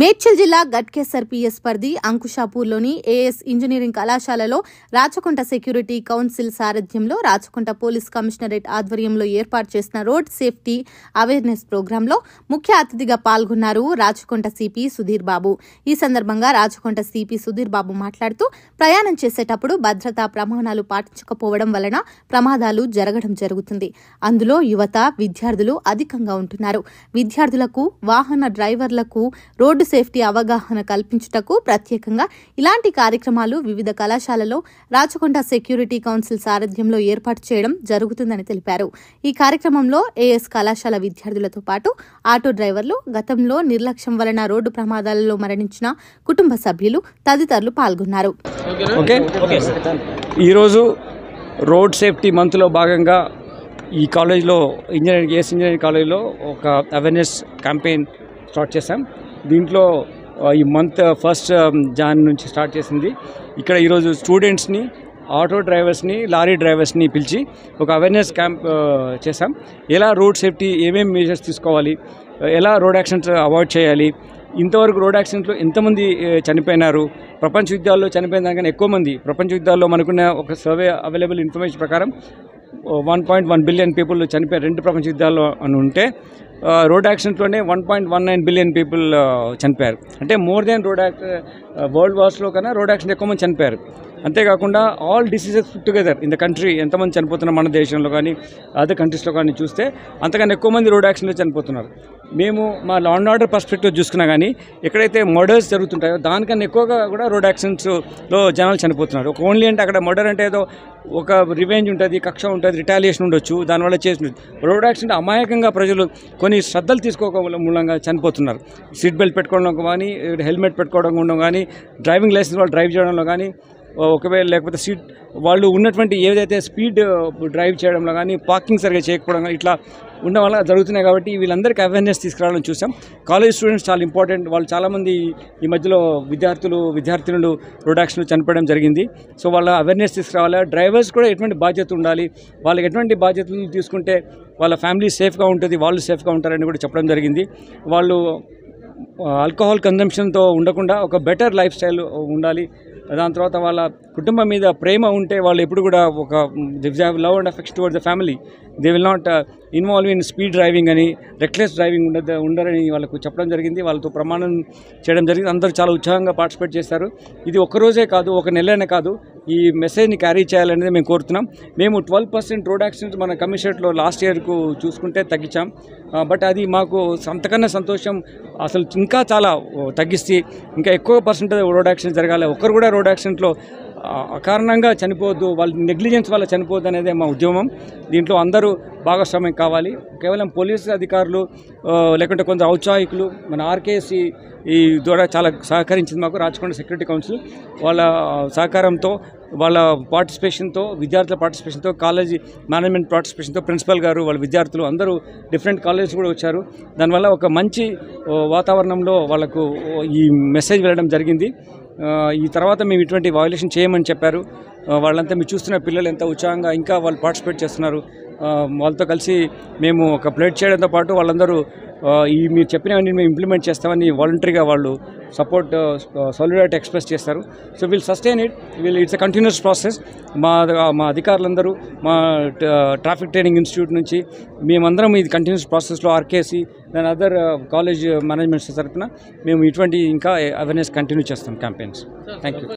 మేడ్చల్ జిల్లా గట్కేసర్ పిఎస్ పరిధి అంకుషాపూర్లోని as engineering కళాశాలలో రాచకొండ సెక్యూరిటీ కౌన్సిల్ సారథ్యంలో రాచకొండ పోలీస్ కమిషనరేట్ ఆధ్వర్యంలో ఏర్పాటు చేసిన రోడ్ సేఫ్టీ అవేర్నెస్ ప్రోగ్రాంలో ముఖ్య అతిథిగా పాల్గొన్నారు రాచకొండ సిపి సుధీర్ బాబు. ఈ సందర్భంగా రాచకొండ సిపి సుధీర్ బాబు మాట్లాడుతూ ప్రయాణం చేసేటప్పుడు భద్రతా ప్రమాణాలు పాటించకపోవడం వలన ప్రమాదాలు జరగడం జరుగుతుంది. అందులో యువత, విద్యార్థులు అధికంగా ఉంటున్నారు. విద్యార్థులకు, వాహన డ్రైవర్లకు రోడ్డు సేఫ్టీ అవగాహన కల్పించుటకు ప్రత్యేకంగా ఇలాంటి కార్యక్రమాలు వివిధ కళాశాలలో రాచకొండ సెక్యూరిటీ కౌన్సిల్ సారథ్యంలో ఏర్పాటు చేయడం జరుగుతుందని తెలిపారు. ఈ కార్యక్రమంలో ఏఎస్ కళాశాల విద్యార్థులతో పాటు ఆటో డ్రైవర్లు, గతంలో నిర్లక్ష్యం వలన రోడ్డు ప్రమాదాలలో మరణించిన కుటుంబ సభ్యులు తదితరులు పాల్గొన్నారు. ఈరోజు రోడ్ సేఫ్టీ మంత్లో భాగంగా ఈ కాలేజ్లో ఏఎస్ ఇంజనీరింగ్ కాలేజ్లో ఒక అవేర్నెస్ క్యాంపెయిన్ స్టార్ట్ చేశాం. దీంట్లో ఈ మంత్ 1 జాన్ నుంచి స్టార్ట్ చేసింది. ఇక్కడ ఈరోజు స్టూడెంట్స్ని, ఆటో డ్రైవర్స్ని, లారీ డ్రైవర్స్ని పిలిచి ఒక అవేర్నెస్ క్యాంప్ చేశాం. ఎలా రోడ్ సేఫ్టీ, ఏమేమి మెజర్స్ తీసుకోవాలి, ఎలా రోడ్ యాక్సిడెంట్స్ అవాయిడ్ చేయాలి, ఇంతవరకు రోడ్ యాక్సిడెంట్లో ఎంతమంది చనిపోయినారు, ప్రపంచ యుద్ధాల్లో చనిపోయిన దానికన్నా ఎక్కువ మంది. ప్రపంచ యుద్ధాల్లో మనకున్న ఒక సర్వే అవైలబుల్ ఇన్ఫర్మేషన్ ప్రకారం 1.1 బిలియన్ పీపుల్ చనిపోయారు 2 ప్రపంచ యుద్ధాల్లో అని ఉంటే, రోడ్ యాక్సిడెంట్లోనే 1.19 బిలియన్ పీపుల్ చనిపోయారు. అంటే మోర్ దెన్ వరల్డ్ వార్స్లో కన్నా రోడ్ యాక్సిడెంట్ ఎక్కువ మంది చనిపోయారు. అంతేకాకుండా all diseases put together in the country ఎంతమంది చనిపోతున్నారు మన దేశంలో కానీ అదర్ కంట్రీస్లో కానీ చూస్తే అంతకన్నా ఎక్కువ మంది రోడ్ యాక్సిడెంట్లో చనిపోతున్నారు. మేము మా లా అండ్ ఆర్డర్ పర్స్పెక్టివ్ చూసుకున్నా కానీ ఎక్కడైతే మర్డర్స్ జరుగుతుంటాయో దానికన్నా ఎక్కువగా కూడా రోడ్ యాక్సిడెంట్స్లో జనాలు చనిపోతున్నారు. ఒక ఓన్లీ అంటే అక్కడ మర్డర్ అంటే ఏదో ఒక రివెంజ్ ఉంటుంది, కక్ష ఉంటుంది, రిటాలియేషన్ ఉండొచ్చు, దానివల్ల చేసి రోడ్ యాక్సిడెంట్ అమాయకంగా ప్రజలు కొన్ని శ్రద్ధలు తీసుకోవడం మూలంగా చనిపోతున్నారు. సీట్ బెల్ట్ పెట్టుకోవడం కానీ, హెల్మెట్ పెట్టుకోవడం ఉండడం కానీ, డ్రైవింగ్ లైసెన్స్ వాళ్ళు డ్రైవ్ చేయడంలో కానీ, ఒకవేళ లేకపోతే వాళ్ళు ఉన్నటువంటి ఏదైతే స్పీడ్ డ్రైవ్ చేయడంలో కానీ, పార్కింగ్ సరిగ్గా చేయకపోవడం కానీ ఇట్లా ఉండడం వల్ల జరుగుతున్నాయి. కాబట్టి వీళ్ళందరికీ అవేర్నెస్ తీసుకురావాలని చూసాం. కాలేజ్ స్టూడెంట్స్ చాలా ఇంపార్టెంట్. వాళ్ళు చాలామంది ఈ మధ్యలో విద్యార్థినులు రోడ్ యాక్సిడెంట్ చనిపోవడం జరిగింది. సో వాళ్ళ అవేర్నెస్ తీసుకురావాలి. డ్రైవర్స్ కూడా ఎటువంటి బాధ్యత ఉండాలి, వాళ్ళకి ఎటువంటి బాధ్యతలు తీసుకుంటే వాళ్ళ ఫ్యామిలీ సేఫ్గా ఉంటుంది, వాళ్ళు సేఫ్గా ఉంటారని కూడా చెప్పడం జరిగింది. వాళ్ళు ఆల్కహాల్ కన్జంప్షన్తో ఉండకుండా ఒక బెటర్ లైఫ్ స్టైల్ ఉండాలి. దాని తర్వాత వాళ్ళ కుటుంబం మీద ప్రేమ ఉంటే వాళ్ళు ఎప్పుడు కూడా ఒక they have love and affection towards the family. They will not involve in speed driving అని, రెక్లెస్ డ్రైవింగ్ ఉండరని వాళ్ళకు చెప్పడం జరిగింది. వాళ్ళతో ప్రమాణం చేయడం జరిగింది. అందరూ చాలా ఉత్సాహంగా పార్టిసిపేట్ చేస్తారు. ఇది ఒక్కరోజే కాదు, ఒక నెలనే కాదు, ఈ మెసేజ్ని క్యారీ చేయాలనేది మేము కోరుతున్నాం. మేము 12% రోడ్ యాక్సిడెంట్స్ మన కమిషనరేట్లో లాస్ట్ ఇయర్కు చూసుకుంటే తగ్గించాం. బట్ అది మాకు అంతకన్నా సంతోషం. అసలు ఇంకా చాలా తగ్గిస్తే ఇంకా ఎక్కువ పర్సెంటేజ్ రోడ్ యాక్సిడెంట్ జరగాలి. ఒక్కరు కూడా రోడ్ యాక్సిడెంట్లో అకారణంగా చనిపోవద్దు, వాళ్ళ నెగ్లిజెన్స్ వల్ల చనిపోవద్దు అనేదే మా ఉద్యమం. దీంట్లో అందరూ భాగస్వామ్యం కావాలి. కేవలం పోలీసు అధికారులు లేకుంటే కొందరు ఔత్సాహికులు, మన ఆర్కేసి ఈ ద్వారా చాలా సహకరించింది మాకు రాచకొండ సెక్యూరిటీ కౌన్సిల్. వాళ్ళ సహకారంతో, వాళ్ళ పార్టిసిపేషన్తో, విద్యార్థుల పార్టిసిపేషన్తో, కాలేజీ మేనేజ్మెంట్ పార్టిసిపేషన్తో, ప్రిన్సిపల్ గారు, వాళ్ళ విద్యార్థులు అందరూ డిఫరెంట్ కాలేజెస్ కూడా వచ్చారు. దానివల్ల ఒక మంచి వాతావరణంలో వాళ్ళకు ఈ మెసేజ్ వెళ్ళడం జరిగింది. ఈ తర్వాత మేము ఇటువంటి వయలేషన్ చేయమని చెప్పారు. వాళ్ళంతా మీరు చూస్తున్న పిల్లలు ఎంత ఉత్సాహంగా ఇంకా వాళ్ళు పార్టిసిపేట్ చేస్తున్నారు. వాళ్ళతో కలిసి మేము ఒక ప్లేట్ చేయడంతో పాటు వాళ్ళందరూ మీరు చెప్పినవన్నీ మేము ఇంప్లిమెంట్ చేస్తామని వాలంటరీగా వాళ్ళు సపోర్ట్, సాలిడారిటీ ఎక్స్ప్రెస్ చేస్తారు. So will sustain it's a continuous process. మా అధికారులందరూ, మా ట్రాఫిక్ ట్రైనింగ్ ఇన్స్టిట్యూట్ నుంచి మేమందరం ఇది కంటిన్యూస్ ప్రాసెస్లో ఆర్కేసి దాని అదర్ కాలేజ్ మేనేజ్మెంట్స్ తరఫున మేము ఇటువంటి ఇంకా అవేర్నెస్ కంటిన్యూ చేస్తాం క్యాంపెయిన్స్. Thank you.